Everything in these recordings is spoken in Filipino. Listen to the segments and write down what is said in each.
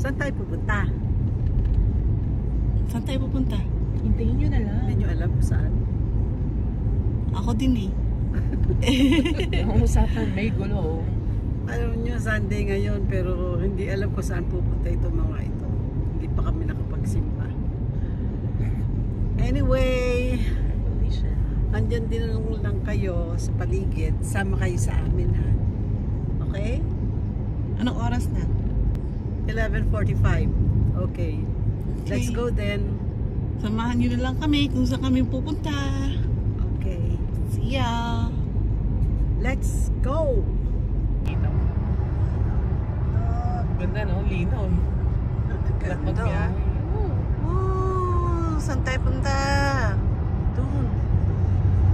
Saan tayo pupunta? Saan tayo pupunta? Hintayin nyo na lang. Hindi nyo alam kung saan. Ako din eh. Ang usapan, may gulo. Alam nyo, Sunday ngayon, pero hindi alam kung saan pupunta ito mga ito. Hindi pa kami nakapagsimba. Anyway, andyan din lang kayo sa paligid. Sama kayo sa amin, ha? Okay? Anong oras na? 11:45. Okay. Let's go then. Samahan nyo na lang kami kung saan kami pupunta. Okay. See ya! Let's go! Ganda no? Linaw. Lahat magbiyahe. Saan tayo punta? Doon.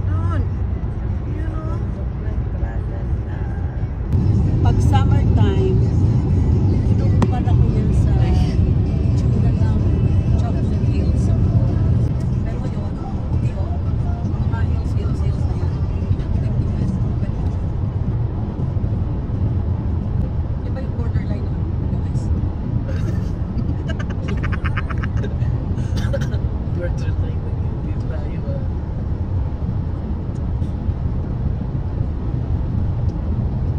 Doon. Yun o. Pag summertime, doon pala ko yan sa tsura ng Chocolate Hills. Pero yun, hindi o. Mga hills na yan. Iba yung borderline ng US. Borderline na hindi tayo ah.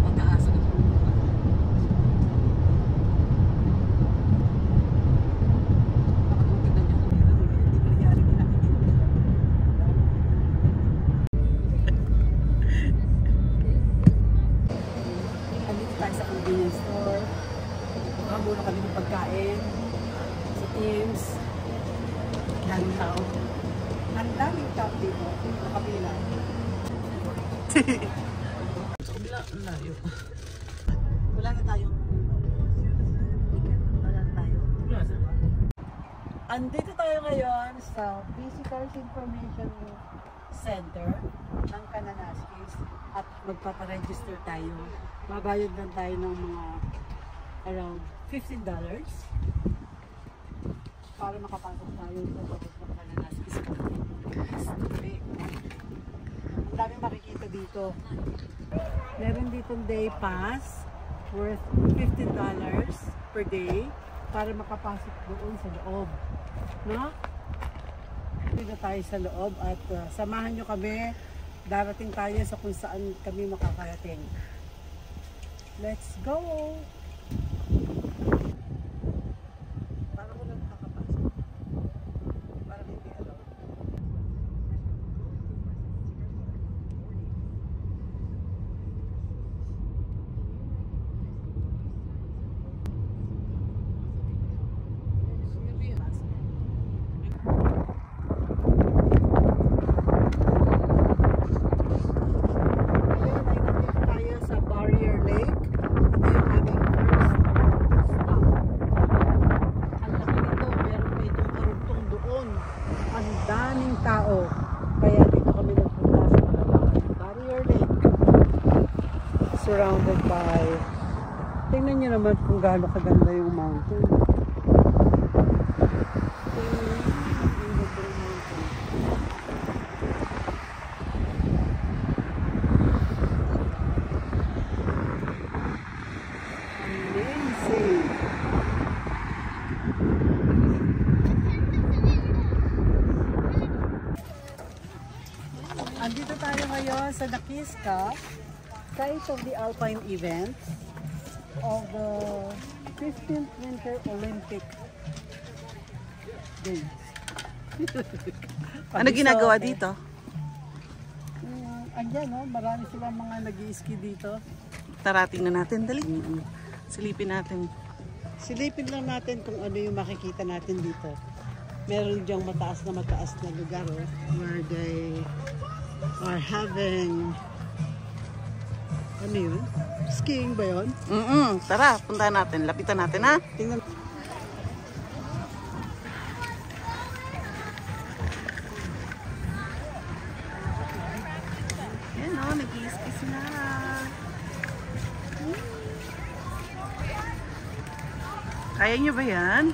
Mataas na ito. Andito tayo sa convenience store. Baka muna kami ng pagkain. Sa Tim's. Daming tao. Ang daming tao dito. Nakapila. Sa kabila, ang layo. Wala na tayong wala na tayo. Andito tayo ngayon sa Visitors Information Center ng Kananaskis at magpaparegister tayo. Mabayad lang tayo ng mga around $15 para makapasok tayo sa loob ng Kananaskis. Ang dami makikita dito. Meron ditong day pass worth $15 per day para makapasok doon sa loob. No? Dito tayo sa loob at samahan nyo kami. Darating tayo sa kung saan kami makakarating. Let's go! Para ko lang nakakapasok. Para hindi alam. Tao. Kaya dito kami nagpunta sa Barrier Lake. Surrounded by tingnan nyo naman kung gaano kaganda yung mountain. Amazing! Andito tayo ngayon sa Nakiska, site of the Alpine event of the 15th Winter Olympic Games. Ano ginagawa dito? Andyan, no? Marami silang mga nag-i-ski dito. Tara, tingnan natin. Dali. Silipin natin. Silipin lang natin kung ano yung makikita natin dito. Meron diyang mataas na lugar, oh, where they are having ano yun? Skiing ba yun? Tara, puntahan natin. Lapitan natin, ha? Tingnan. Yan o, nag-i-ski sila. Kaya nyo ba yan?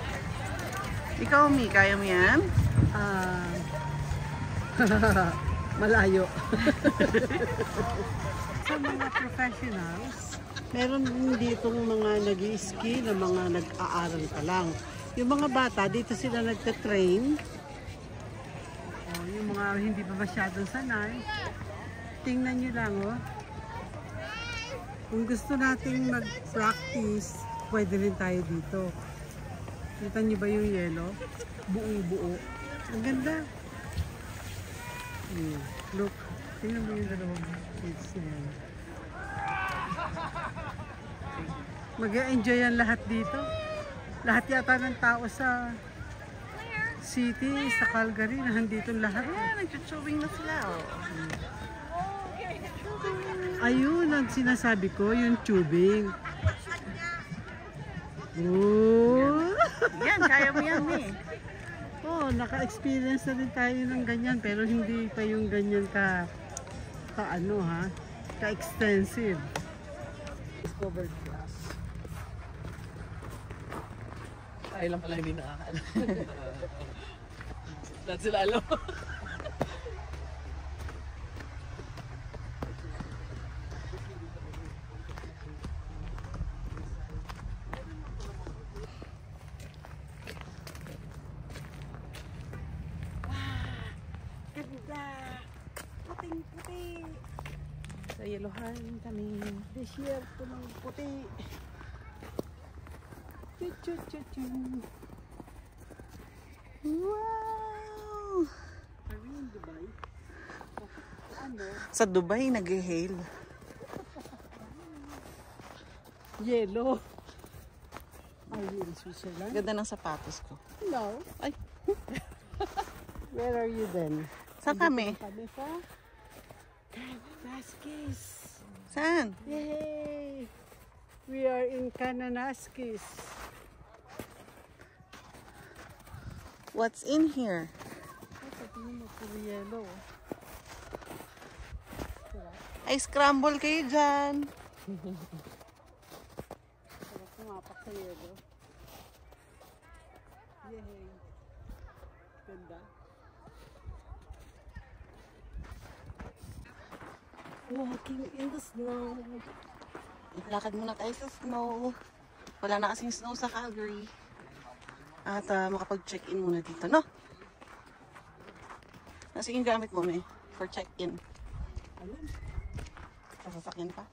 Ikaw, Mi, kaya mo yan? Malayo. Sa mga professionals, Meron din ditong mga nag-i-ski na mga nag-aaral pa lang. Yung mga bata, dito sila nagte-train. Oh, yung mga hindi pa masyadong sanay. Tingnan nyo lang, oh. Kung gusto nating mag-practice, pwede rin tayo dito. Kita nyo ba yung yelo? Buo-buo. Ang ganda. Look. Tingnan mo yung dalawang kids na yan. Mag-enjoy yan lahat dito. Lahat yata ng tao sa city, sa Calgary, nandito lahat. Nag-tubing na sila. Ayun ang sinasabi ko, yung tubing. Oh. Yan, kaya mo yan eh. Oh, naka-experience na rin tayo ng ganyan, pero hindi pa yung ganyan ka ano ha, ka-extensive. Discovered class. Tayo lang pala hindi nakakala. Lahat sila alam. Ganda! Puting-puti! Sa yelohan kami. Desierto ng puti. Chu-chu-chu-chu. Wow! Are we in Dubai? Ano? Sa Dubai, nag-hail. Yellow. Are we in Switzerland? Ganda ng sapatos ko. No. Ay, Where are you then? saan kami? Kami sa Kananaskis. Saan? Yay! We are in Kananaskis. What's in here? Tingnan mo, puro yellow. Ay, scramble kayo dyan. Sarap kumapak sa yellow. Yay! Ganda. Walking in the snow. Lakad muna tayo sa snow. Wala na kasing snow sa Calgary. At makapag-check-in muna dito, no? Kasi yung gamit mo, may for check-in. Ayun. Sasakyan pa.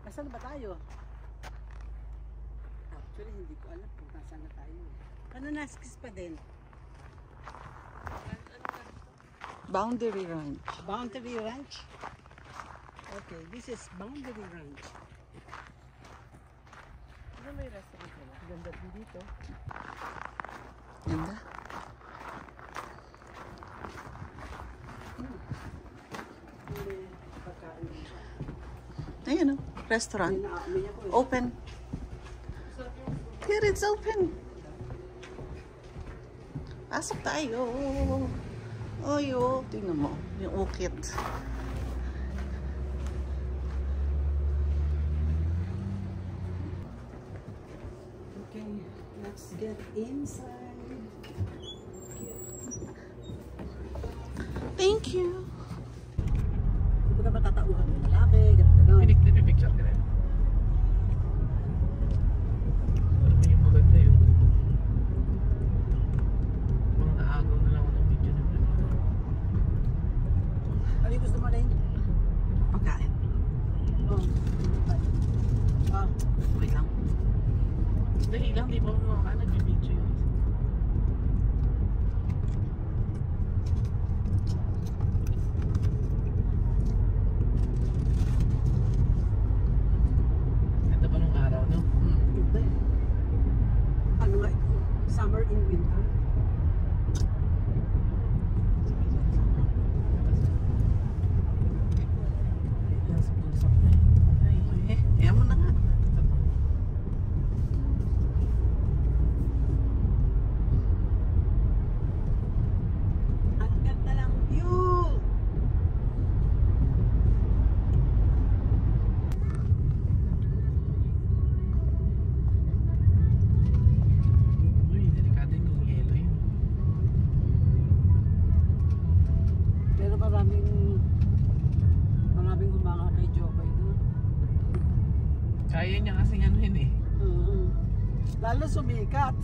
Nasaan ba tayo? Actually, hindi ko alam kung nasaan na tayo. Kananaskis pa din. Boundary Ranch. Boundary Ranch? Okay, this is Boundary Ranch. Ano may restaurant nila? Ganda din dito. Ganda. May pagkain dito. Ayan o, restaurant. Open. Here, it's open. Pasok tayo. Oyo, tingnan mo, yung ukit. Okay, let's get inside. Thank you. Hindi ba ka matatauhan ng lalaki? Gano'n. Pinipicture ka rin. Parang yung maganda yun. Mga naagaw na lang ako ng video na vlog. Ano yung gusto mo na yun? Pagkain. Oh. Ah, Wait lang. Dali lang, di ba mga nag-video yun? Yun! Uy, delikado yung kung yelo yun. Pero maraming gumanga kay Jokay doon. Kaya niya kasing anuhin eh. Lalo sumikat.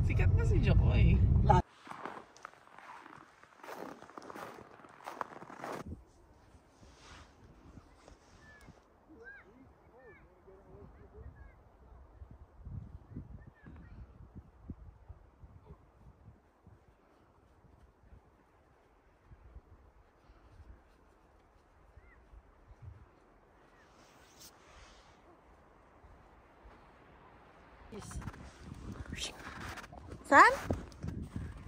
Sikat na si Jokoy. Saan?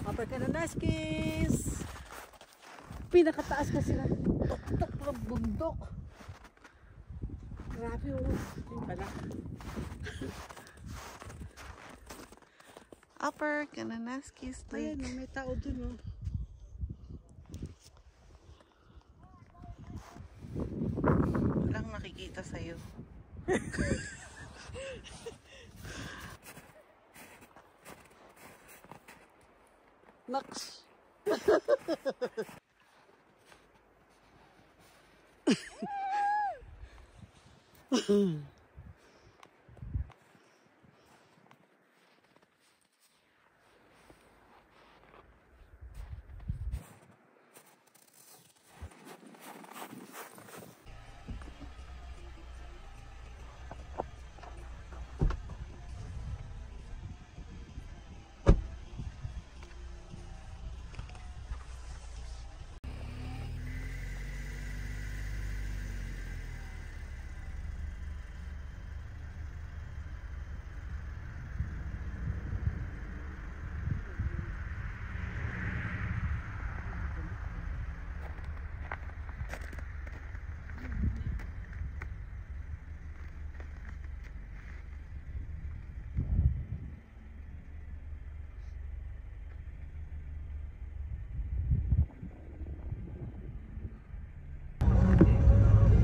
Upper Kananaskis! Pinakataas kasi na tok-tok ng bundok. Grabe oh. Yun pala. Upper Kananaskis Ayan, Lake. may tao dun oh. Walang makikita sa'yo. Naks!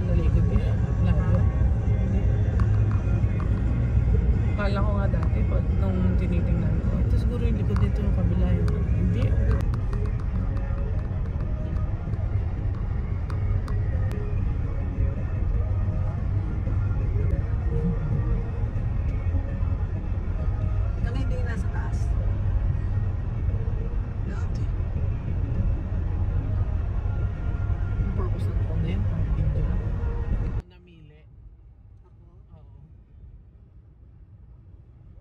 Nalikod niya. Layo. Akala ko nga dati pag nung tinitingnan ko. Ito siguro yung likod dito yung kabila yun. Hindi. Kami hindi nasa taas. Dati. Yung purpose ng phone na yun, pang video lang. Namili. Ako, Oo.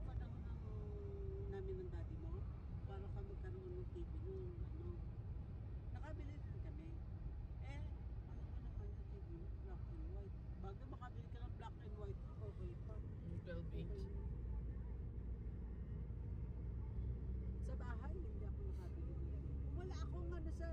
panahon namin ng daddy mo, para ka magkaroon ng TV noon, nakabili din kami. Eh, ano ba naman yung TV mo? Black and white. Bago makabili ka ng black and white, okay pa. Yung 12 inch. Sa bahay, hindi ako nakabili. Kung wala akong ano sa